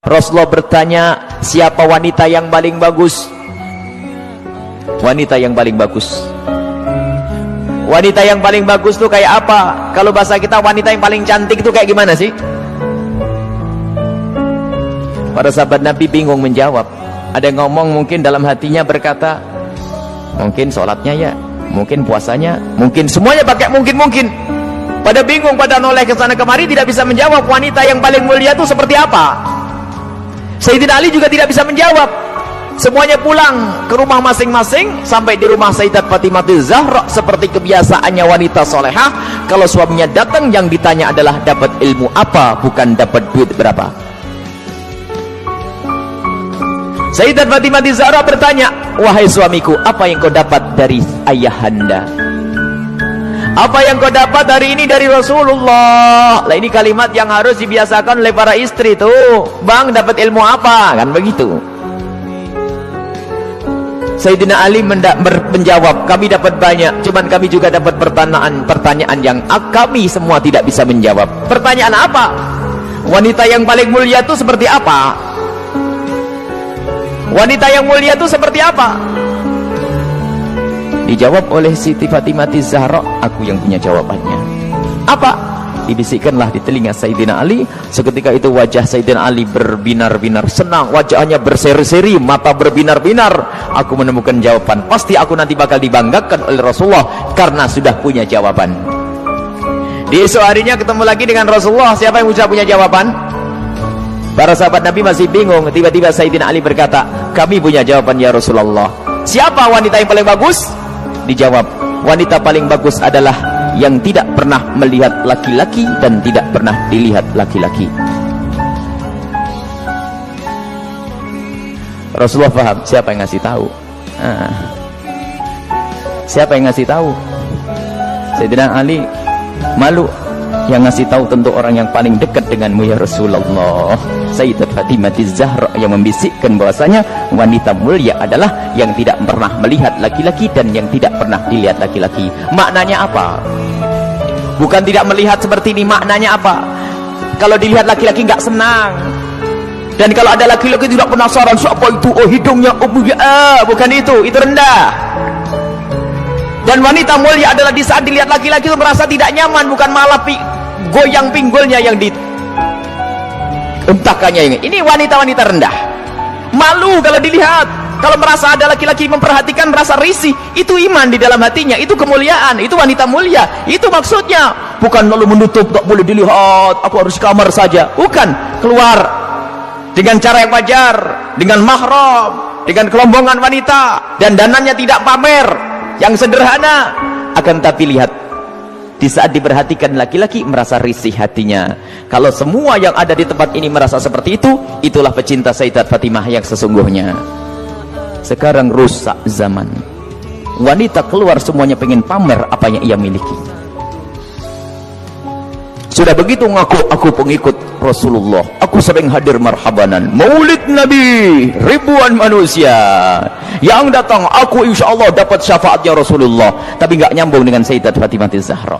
Rasulullah bertanya, siapa wanita yang paling bagus? Wanita yang paling bagus. Wanita yang paling bagus tuh kayak apa? Kalau bahasa kita wanita yang paling cantik itu kayak gimana sih? Para sahabat Nabi bingung menjawab. Ada yang ngomong mungkin dalam hatinya berkata, mungkin sholatnya ya, mungkin puasanya, mungkin semuanya pakai mungkin. Pada bingung, pada noleh ke sana kemari, tidak bisa menjawab wanita yang paling mulia itu seperti apa. Sayyidina Ali juga tidak bisa menjawab. Semuanya pulang ke rumah masing-masing. Sampai di rumah Sayyidat Fatimah Zahra, seperti kebiasaannya wanita solehah, kalau suaminya datang yang ditanya adalah dapat ilmu apa, bukan dapat duit berapa. Sayyidat Fatimah Zahra bertanya, wahai suamiku, apa yang kau dapat dari ayahanda? Apa yang kau dapat hari ini dari Rasulullah? Lah ini kalimat yang harus dibiasakan oleh para istri tuh. Bang, dapat ilmu apa? Kan begitu. Sayyidina Ali menjawab, kami dapat banyak, cuman kami juga dapat pertanyaan yang kami semua tidak bisa menjawab. Pertanyaan apa? Wanita yang paling mulia itu seperti apa? Wanita yang mulia itu seperti apa? Dijawab oleh Siti Fatimah Zahra, aku yang punya jawabannya. Apa? Dibisikkanlah di telinga Sayyidina Ali. Seketika itu wajah Sayyidina Ali berbinar-binar senang, wajahnya berseri-seri, mata berbinar-binar. Aku menemukan jawaban. Pasti aku nanti bakal dibanggakan oleh Rasulullah karena sudah punya jawaban. Di esok harinya ketemu lagi dengan Rasulullah. Siapa yang sudah punya jawaban? Para sahabat Nabi masih bingung. Tiba-tiba Sayyidina Ali berkata, kami punya jawaban ya Rasulullah. Siapa wanita yang paling bagus? Dijawab, wanita paling bagus adalah yang tidak pernah melihat laki-laki dan tidak pernah dilihat laki-laki. Rasulullah paham siapa yang ngasih tahu. Siapa yang ngasih tahu? Sayyidina Ali malu. Yang ngasih tahu tentu orang yang paling dekat denganmu ya Rasulullah. Sayyidat Fatimah Zahra yang membisikkan bahwasanya wanita mulia adalah yang tidak pernah melihat laki-laki dan yang tidak pernah dilihat laki-laki. Maknanya apa? Bukan tidak melihat seperti ini, maknanya apa? Kalau dilihat laki-laki nggak senang. Dan kalau ada laki-laki tidak penasaran, siapa itu? Oh hidungnya, oh bukan itu rendah. Dan wanita mulia adalah di saat dilihat laki-laki itu merasa tidak nyaman, bukan malah goyang pinggulnya yang dientakannya. Ini wanita-wanita rendah, malu kalau dilihat. Kalau merasa ada laki-laki memperhatikan, merasa risih. Itu iman di dalam hatinya, itu kemuliaan, itu wanita mulia. Itu maksudnya, bukan lalu menutup, tak boleh dilihat, aku harus kamar saja. Bukan, keluar dengan cara yang wajar, dengan mahram, dengan kelombongan wanita, dan danannya tidak pamer, yang sederhana. Akan tapi lihat, di saat diperhatikan laki-laki merasa risih hatinya. Kalau semua yang ada di tempat ini merasa seperti itu, itulah pecinta Sayyidat Fatimah yang sesungguhnya. Sekarang rusak zaman, wanita keluar semuanya pengen pamer apa yang ia miliki. Sudah begitu ngaku, aku pengikut Rasulullah, aku sering hadir marhabanan maulid Nabi, ribuan manusia yang datang, aku insya Allah dapat syafaatnya Rasulullah. Tapi nggak nyambung dengan Sayyidat Fatimah Zahra.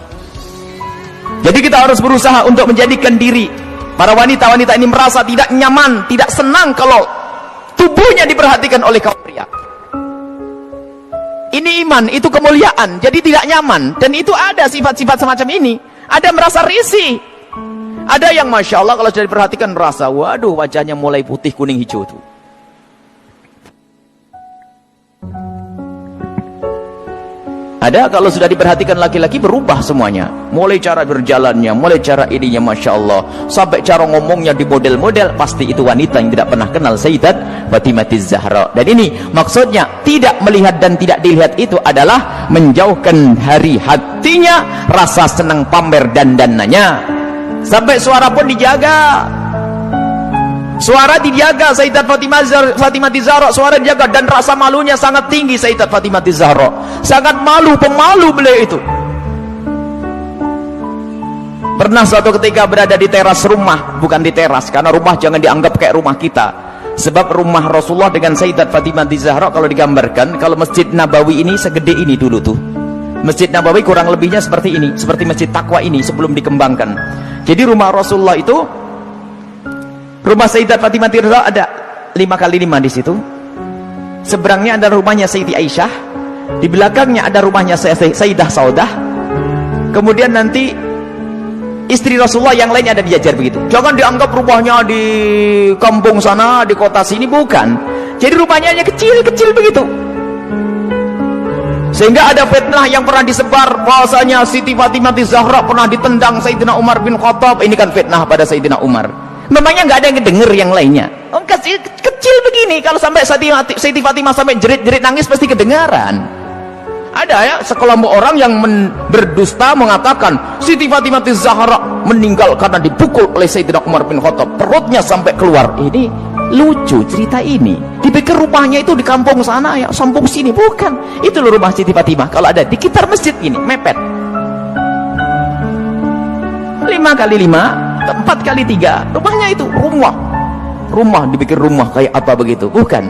Jadi kita harus berusaha untuk menjadikan diri para wanita-wanita ini merasa tidak nyaman, tidak senang kalau tubuhnya diperhatikan oleh kaum pria. Ini iman, itu kemuliaan. Jadi tidak nyaman, dan itu ada sifat-sifat semacam ini. Ada merasa risih, ada yang masya Allah kalau sudah diperhatikan merasa, waduh wajahnya mulai putih kuning hijau tuh. Ada kalau sudah diperhatikan laki-laki berubah semuanya, mulai cara berjalannya, mulai cara ininya masya Allah, sampai cara ngomongnya di model-model. Pasti itu wanita yang tidak pernah kenal Sayyidat Fatimah Zahra. Dan ini maksudnya tidak melihat dan tidak dilihat itu adalah menjauhkan hari hatinya rasa senang pamer dan dananya. Sampai suara pun dijaga, suara dijaga. Sayyidat Fatimah Zahra suara dijaga, dan rasa malunya sangat tinggi. Sayyidat Fatimah Zahra sangat malu, pemalu beliau itu. Pernah suatu ketika berada di teras rumah, bukan di teras karena rumah jangan dianggap kayak rumah kita. Sebab rumah Rasulullah dengan Sayyidat Fatimah Zahra kalau digambarkan, kalau Masjid Nabawi ini segede ini dulu tuh. Masjid Nabawi kurang lebihnya seperti ini, seperti Masjid Taqwa ini sebelum dikembangkan. Jadi rumah Rasulullah itu Rumah Sayyidat Fatimah Zahra ada 5x5 di situ. Seberangnya ada rumahnya Sayyidi Aisyah, di belakangnya ada rumahnya Sayyidah Saudah. Kemudian nanti istri Rasulullah yang lainnya ada dijajar begitu. Jangan dianggap rumahnya di kampung sana, di kota sini, bukan. Jadi rumahnya hanya kecil-kecil begitu. Sehingga ada fitnah yang pernah disebar bahwasanya Siti Fatimah Zahra pernah ditendang Sayyidina Umar bin Khattab. Ini kan fitnah pada Sayyidina Umar. Memangnya nggak ada yang denger yang lainnya. Oh, kecil begini, kalau sampai Siti Fatimah sampai jerit-jerit nangis pasti kedengaran. Ada ya sekelompok orang yang berdusta mengatakan Siti Fatimah Zahra meninggal karena dipukul oleh Sayyidina Umar bin Khattab, perutnya sampai keluar. Ini lucu cerita ini. Dipikir rumahnya itu di kampung sana ya, kampung sini, bukan. Itu loh rumah Siti Fatimah. Kalau ada di sekitar masjid ini, mepet. 5x5, 4x3, rumahnya itu rumah dipikir rumah kayak apa begitu, bukan.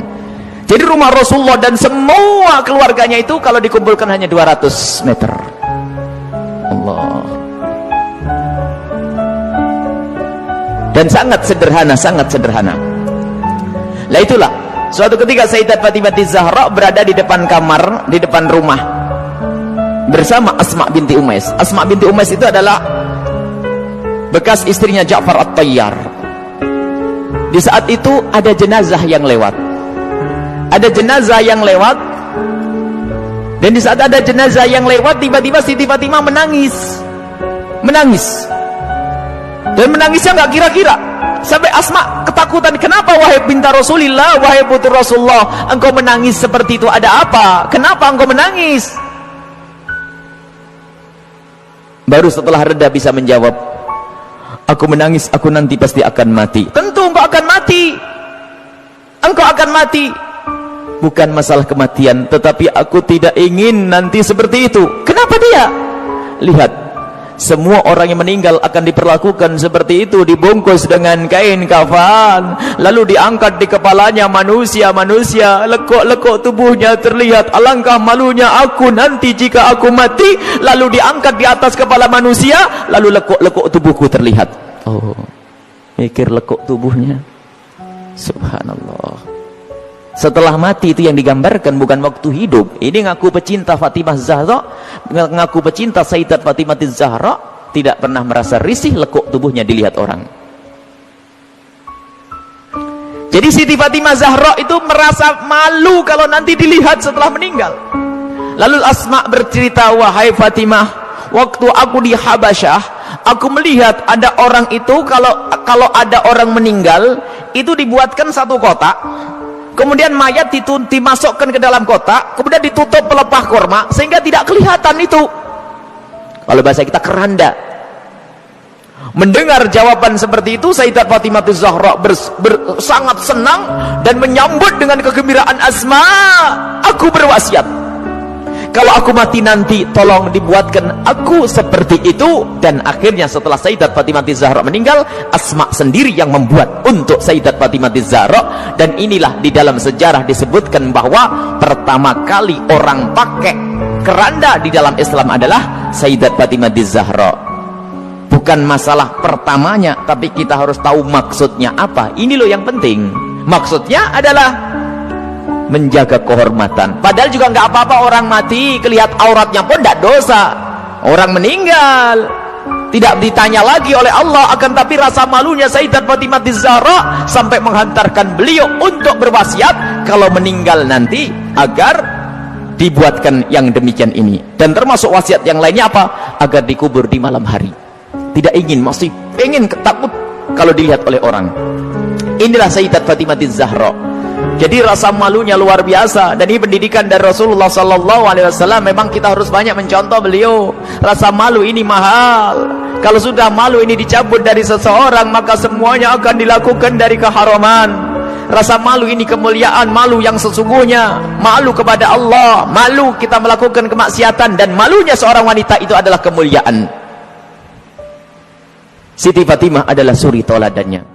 Jadi rumah Rasulullah dan semua keluarganya itu kalau dikumpulkan hanya 200 meter. Allah. Dan sangat sederhana. Lah itulah, suatu ketika Sayyidat Fatimah Zahra berada di depan kamar, di depan rumah bersama Asma binti Umais. Asma binti Umais itu adalah bekas istrinya Ja'far At-Tayyar. Di saat itu ada jenazah yang lewat. Dan di saat ada jenazah yang lewat, tiba-tiba Siti Fatimah menangis. Dan menangisnya nggak kira-kira. Sampai Asma ketakutan. Kenapa wahai binti Rasulillah, wahai putri Rasulullah, engkau menangis seperti itu? Ada apa? Kenapa engkau menangis? Baru setelah reda bisa menjawab, aku menangis, aku nanti pasti akan mati. Tentu engkau akan mati. Bukan masalah kematian, tetapi aku tidak ingin nanti seperti itu. Kenapa dia? Lihat, semua orang yang meninggal akan diperlakukan seperti itu, dibungkus dengan kain kafan, lalu diangkat di kepalanya manusia, lekuk-lekuk tubuhnya terlihat. Alangkah malunya aku nanti jika aku mati, lalu diangkat di atas kepala manusia, lalu lekuk-lekuk tubuhku terlihat. Oh, mikir lekuk tubuhnya. Subhanallah. Setelah mati itu yang digambarkan, bukan waktu hidup. Ini ngaku pecinta Fatimah Zahra, ngaku pecinta Sayyidat Fatimah Zahra, tidak pernah merasa risih lekuk tubuhnya dilihat orang. Jadi Siti Fatimah Zahra itu merasa malu kalau nanti dilihat setelah meninggal. Lalu Asma bercerita, wahai Fatimah, waktu aku di Habasyah, aku melihat ada orang itu, kalau ada orang meninggal itu dibuatkan satu kotak, kemudian mayat dimasukkan ke dalam kotak, kemudian ditutup pelepah korma sehingga tidak kelihatan itu. Kalau bahasa kita keranda. Mendengar jawaban seperti itu, Sayyidat Fatimah Zahra sangat senang dan menyambut dengan kegembiraan Asma. Aku berwasiat, kalau aku mati nanti tolong dibuatkan aku seperti itu. Dan akhirnya setelah Sayyidat Fatimah Zahra meninggal, Asma sendiri yang membuat untuk Sayyidat Fatimah Zahra. Dan inilah di dalam sejarah disebutkan bahwa pertama kali orang pakai keranda di dalam Islam adalah Sayyidat Fatimah Zahra. Bukan masalah pertamanya, tapi kita harus tahu maksudnya apa. Ini loh yang penting. Maksudnya adalah menjaga kehormatan. Padahal juga nggak apa-apa orang mati kelihatan auratnya pun tidak dosa. Orang meninggal tidak ditanya lagi oleh Allah. Akan tapi rasa malunya Sayyidat Fatimah Zahra sampai menghantarkan beliau untuk berwasiat kalau meninggal nanti agar dibuatkan yang demikian ini. Dan termasuk wasiat yang lainnya apa? Agar dikubur di malam hari. Tidak ingin, masih pengen, takut kalau dilihat oleh orang. Inilah Sayyidat Fatimah Zahra. Jadi rasa malunya luar biasa. Dan ini pendidikan dari Rasulullah SAW. Memang kita harus banyak mencontoh beliau. Rasa malu ini mahal. Kalau sudah malu ini dicabut dari seseorang, maka semuanya akan dilakukan dari keharaman. Rasa malu ini kemuliaan, malu yang sesungguhnya, malu kepada Allah, malu kita melakukan kemaksiatan. Dan malunya seorang wanita itu adalah kemuliaan. Siti Fatimah adalah suri toladannya.